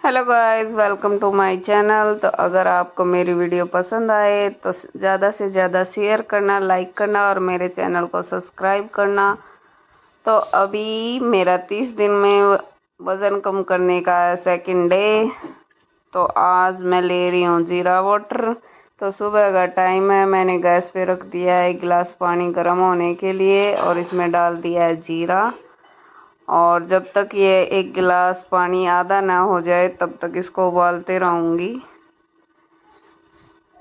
Hello guys, welcome to my channel. तो अगर आपको मेरी वीडियो पसंद आए तो ज़्यादा से ज़्यादा शेयर करना, लाइक करना और मेरे चैनल को सब्सक्राइब करना। तो अभी मेरा 30 दिन में वज़न कम करने का सेकंड डे। तो आज मैं ले रही हूँ जीरा वाटर। तो सुबह का टाइम है, मैंने गैस पे रख दिया है 1 गिलास पानी गर्म होने के लिए और इसमें डाल दिया है जीरा। और जब तक ये 1 गिलास पानी आधा ना हो जाए तब तक इसको उबालते रहूँगी।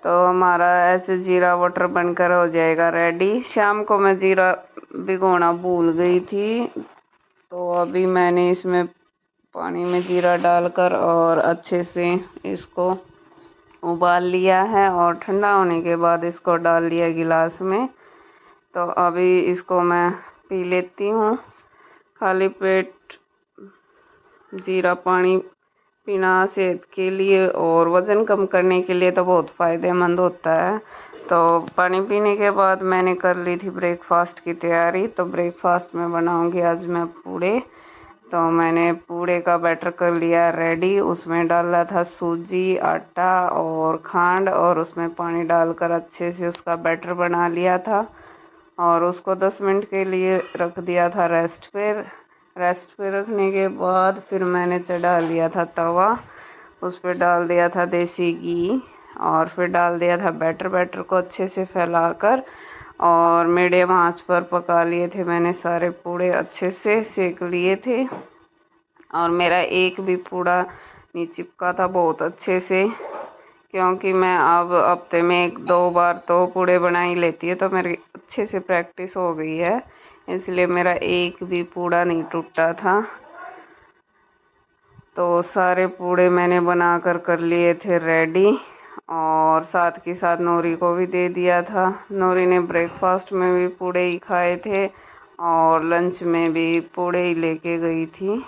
तो हमारा ऐसे जीरा वाटर बनकर हो जाएगा रेडी। शाम को मैं जीरा भिगोना भूल गई थी, तो अभी मैंने इसमें पानी में जीरा डालकर और अच्छे से इसको उबाल लिया है और ठंडा होने के बाद इसको डाल लिया गिलास में। तो अभी इसको मैं पी लेती हूँ। खाली पेट जीरा पानी पीना सेहत के लिए और वज़न कम करने के लिए तो बहुत फ़ायदेमंद होता है। तो पानी पीने के बाद मैंने कर ली थी ब्रेकफास्ट की तैयारी। तो ब्रेकफास्ट में बनाऊंगी आज मैं पूड़े। तो मैंने पूड़े का बैटर कर लिया रेडी। उसमें डाला था सूजी, आटा और खांड और उसमें पानी डालकर अच्छे से उसका बैटर बना लिया था और उसको 10 मिनट के लिए रख दिया था रेस्ट पे रखने के बाद फिर मैंने चढ़ा लिया था तवा। उस पर डाल दिया था देसी घी और फिर डाल दिया था बैटर को अच्छे से फैलाकर और मीडियम आंच पर पका लिए थे। मैंने सारे पूड़े अच्छे से सेक लिए थे और मेरा एक भी पूड़ा नहीं चिपका था बहुत अच्छे से, क्योंकि मैं अब हफ्ते में 1-2 बार तो पूड़े बना ही लेती है। तो मेरी अच्छे से प्रैक्टिस हो गई है, इसलिए मेरा एक भी पूड़ा नहीं टूटा था। तो सारे पूड़े मैंने बनाकर कर लिए थे रेडी और साथ के साथ नूरी को भी दे दिया था। नूरी ने ब्रेकफास्ट में भी पूड़े ही खाए थे और लंच में भी पूड़े ही लेके गई थी।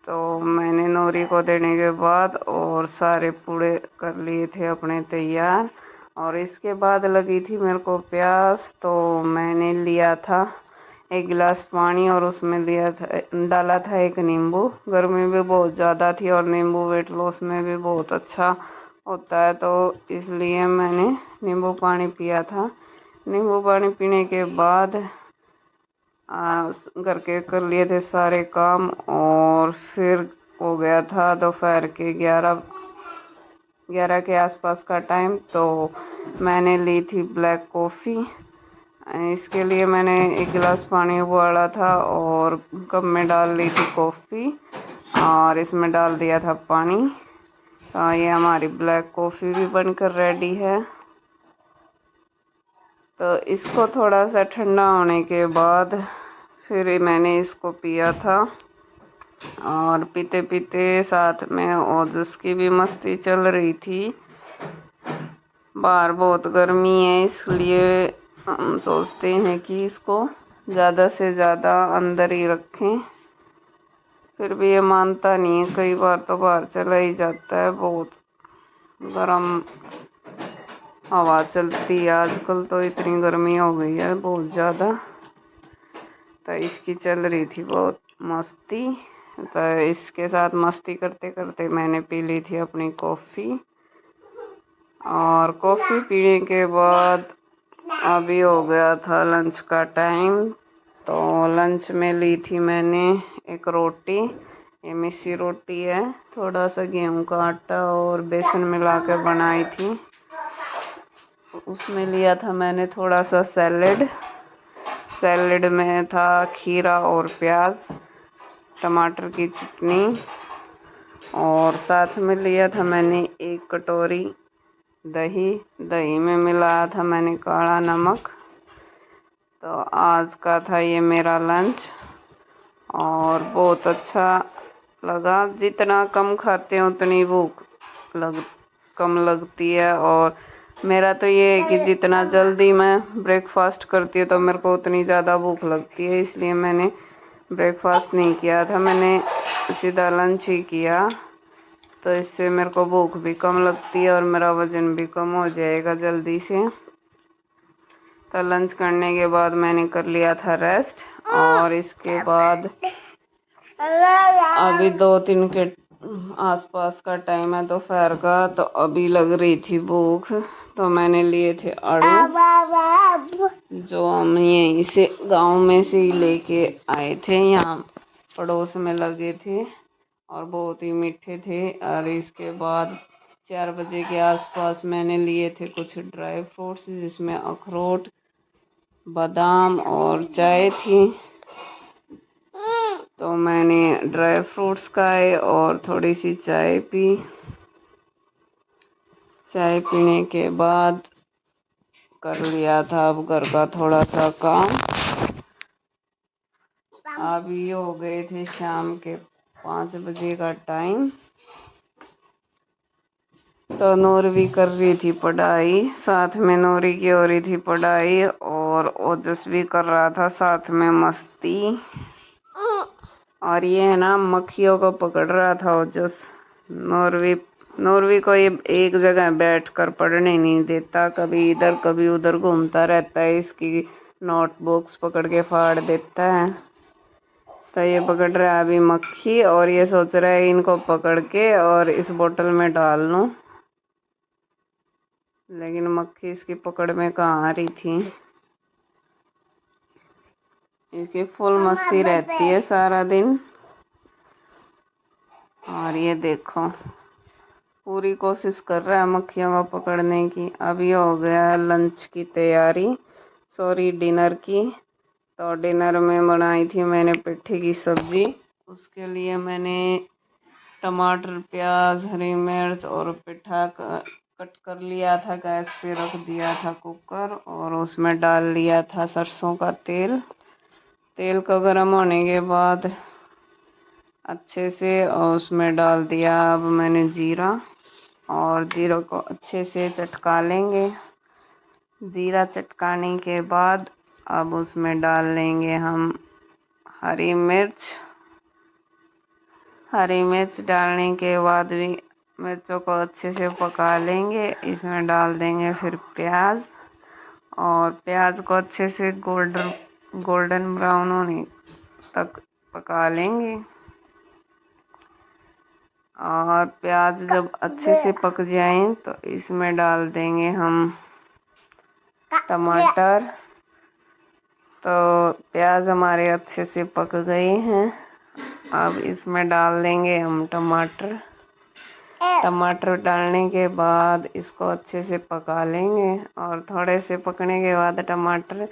तो मैंने नूरी को देने के बाद और सारे पूड़े कर लिए थे अपने तैयार। और इसके बाद लगी थी मेरे को प्यास, तो मैंने लिया था 1 गिलास पानी और उसमें डाला था 1 नींबू। गर्मी भी बहुत ज़्यादा थी और नींबू वेट लॉस में भी बहुत अच्छा होता है, तो इसलिए मैंने नींबू पानी पिया था। नींबू पानी पीने के बाद घर के कर लिए थे सारे काम और फिर हो गया था दोपहर के 11 के आसपास का टाइम। तो मैंने ली थी ब्लैक कॉफ़ी। इसके लिए मैंने 1 गिलास पानी उबाला था और कप में डाल ली थी कॉफ़ी और इसमें डाल दिया था पानी। तो ये हमारी ब्लैक कॉफ़ी भी बनकर रेडी है। तो इसको थोड़ा सा ठंडा होने के बाद फिर मैंने इसको पिया था और पीते पीते साथ में ओट्स की भी मस्ती चल रही थी। बाहर बहुत गर्मी है, इसलिए हम सोचते हैं कि इसको ज़्यादा से ज़्यादा अंदर ही रखें। फिर भी ये मानता नहीं है, कई बार तो बाहर चला ही जाता है। बहुत गर्म हवा चलती है आजकल, तो इतनी गर्मी हो गई है बहुत ज़्यादा। तो इसकी चल रही थी बहुत मस्ती। तो इसके साथ मस्ती करते करते मैंने पी ली थी अपनी कॉफ़ी। और कॉफ़ी पीने के बाद अभी हो गया था लंच का टाइम। तो लंच में ली थी मैंने एक रोटी। ये मिस्सी रोटी है, थोड़ा सा गेहूं का आटा और बेसन मिला कर बनाई थी। उसमें लिया था मैंने थोड़ा सा सैलेड में था खीरा और प्याज, टमाटर की चटनी और साथ में लिया था मैंने 1 कटोरी दही में मिलाया था मैंने काला नमक। तो आज का था ये मेरा लंच और बहुत अच्छा लगा। जितना कम खाते हैं उतनी भूख कम लगती है। और मेरा तो ये है कि जितना जल्दी मैं ब्रेकफास्ट करती हूँ तो मेरे को उतनी ज़्यादा भूख लगती है, इसलिए मैंने ब्रेकफास्ट नहीं किया था, मैंने सीधा लंच ही किया। तो इससे मेरे को भूख भी कम लगती है और मेरा वज़न भी कम हो जाएगा जल्दी से। तो लंच करने के बाद मैंने कर लिया था रेस्ट और इसके बाद अभी 2-3 के आसपास का टाइम है दोपहर का, तो अभी लग रही थी भूख, तो मैंने लिए थे आड़ू, जो हम यहीं से गांव में से ही लेके आए थे, यहाँ पड़ोस में लगे थे और बहुत ही मीठे थे। और इसके बाद 4 बजे के आसपास मैंने लिए थे कुछ ड्राई फ्रूट्स, जिसमें अखरोट, बादाम और चाय थी। तो मैंने ड्राई फ्रूट्स खाए और थोड़ी सी चाय पी। चाय पीने के बाद कर लिया था अब घर का थोड़ा सा काम। अभी हो गए थे शाम के 5 बजे का टाइम। तो नूरवी कर रही थी पढ़ाई, साथ में नूरी की हो रही थी पढ़ाई, और ओजस भी कर रहा था साथ में मस्ती। और ये है ना, मक्खियों को पकड़ रहा था ओजस। नूरवी को ये एक जगह बैठकर पढ़ने नहीं देता, कभी इधर कभी उधर घूमता रहता है, इसकी नोटबुक्स पकड़ के फाड़ देता है। तो ये पकड़ रहा है अभी मक्खी, और ये सोच रहा है इनको पकड़ के और इस बोतल में डाल लूं, लेकिन मक्खी इसकी पकड़ में कहाँ आ रही थी। इसकी फुल मस्ती रहती है सारा दिन। और ये देखो, पूरी कोशिश कर रहा है मक्खियों को पकड़ने की। अभी हो गया है लंच की तैयारी, सॉरी डिनर की। तो डिनर में बनाई थी मैंने पेठे की सब्जी। उसके लिए मैंने टमाटर, प्याज, हरी मिर्च और पेठा कट कर लिया था, गैस पे रख दिया था कुकर, और उसमें डाल लिया था सरसों का तेल। तेल को गर्म होने के बाद अच्छे से उसमें डाल दिया अब मैंने जीरा, और जीरा को अच्छे से चटका लेंगे। जीरा चटकाने के बाद अब उसमें डाल लेंगे हम हरी मिर्च। हरी मिर्च डालने के बाद भी मिर्चों को अच्छे से पका लेंगे। इसमें डाल देंगे फिर प्याज, और प्याज को अच्छे से गोल्डन ब्राउन होने तक पका लेंगे। और प्याज जब अच्छे से पक जाएं तो इसमें डाल देंगे हम टमाटर। तो प्याज हमारे अच्छे से पक गए हैं, अब इसमें डाल देंगे हम टमाटर। टमाटर डालने के बाद इसको अच्छे से पका लेंगे, और थोड़े से पकने के बाद टमाटर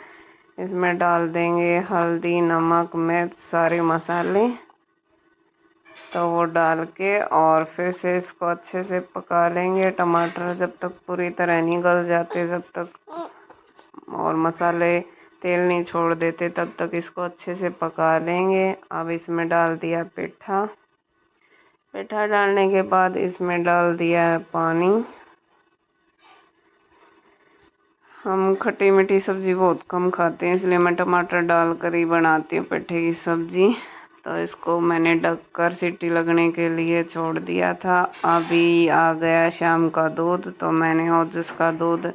इसमें डाल देंगे हल्दी, नमक, मिर्च, सारे मसाले। तो वो डाल के और फिर से इसको अच्छे से पका लेंगे। टमाटर जब तक पूरी तरह नहीं गल जाते तब तक, और मसाले तेल नहीं छोड़ देते तब तक इसको अच्छे से पका लेंगे। अब इसमें डाल दिया पेठा। पेठा डालने के बाद इसमें डाल दिया है पानी। हम खट्टी मीठी सब्जी बहुत कम खाते हैं, इसलिए मैं टमाटर डालकर ही बनाती हूँ पेठे की सब्जी। तो इसको मैंने ढककर सीटी लगने के लिए छोड़ दिया था। अभी आ गया शाम का दूध, तो मैंने ओजस का दूध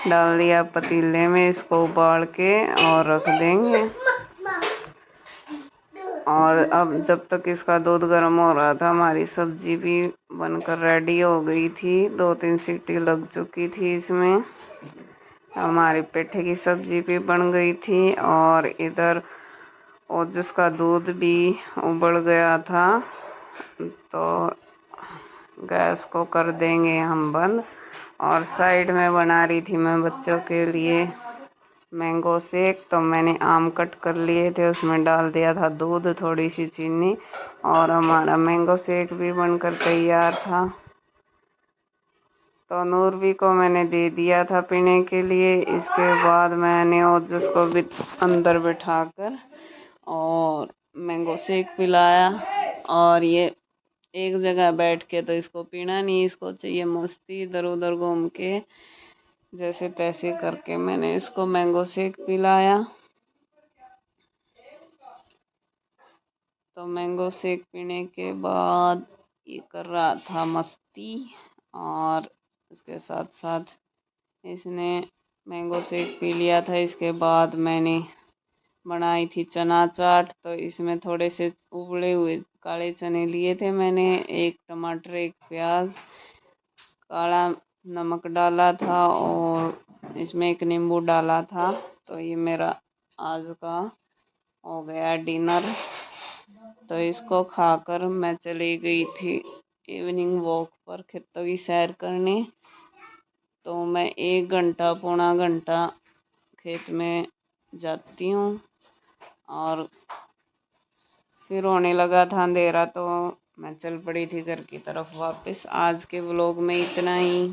डाल दिया पतीले में, इसको उबाल के और रख देंगे। और अब जब तक इसका दूध गर्म हो रहा था, हमारी सब्जी भी बनकर रेडी हो गई थी। 2-3 सीटी लग चुकी थी इसमें। हमारी पेठे की सब्जी भी बन गई थी, और इधर ओजस का दूध भी उबल गया था। तो गैस को कर देंगे हम बंद। और साइड में बना रही थी मैं बच्चों के लिए मैंगो शेक। तो मैंने आम कट कर लिए थे, उसमें डाल दिया था दूध, थोड़ी सी चीनी, और हमारा मैंगो शेक भी बनकर तैयार था। तो नूरवी को मैंने दे दिया था पीने के लिए। इसके बाद मैंने ओजस को भी अंदर बिठाकर और मैंगो शेक पिलाया। और ये एक जगह बैठ के तो इसको पीना नहीं, इसको चाहिए मस्ती, इधर उधर घूम के जैसे तैसे करके मैंने इसको मैंगो शेक पिलाया। तो मैंगो शेक पीने के बाद ये कर रहा था मस्ती, और इसके साथ साथ इसने मैंगो शेक पी लिया था। इसके बाद मैंने बनाई थी चना चाट। तो इसमें थोड़े से उबले हुए काले चने लिए थे मैंने, एक टमाटर, एक प्याज, काला नमक डाला था और इसमें एक नींबू डाला था। तो ये मेरा आज का हो गया डिनर। तो इसको खाकर मैं चली गई थी इवनिंग वॉक पर खेतों की सैर करने। तो मैं 1 घंटा पौना घंटा खेत में जाती हूँ और फिर होने लगा था अंधेरा तो मैं चल पड़ी थी घर की तरफ वापस। आज के व्लॉग में इतना ही।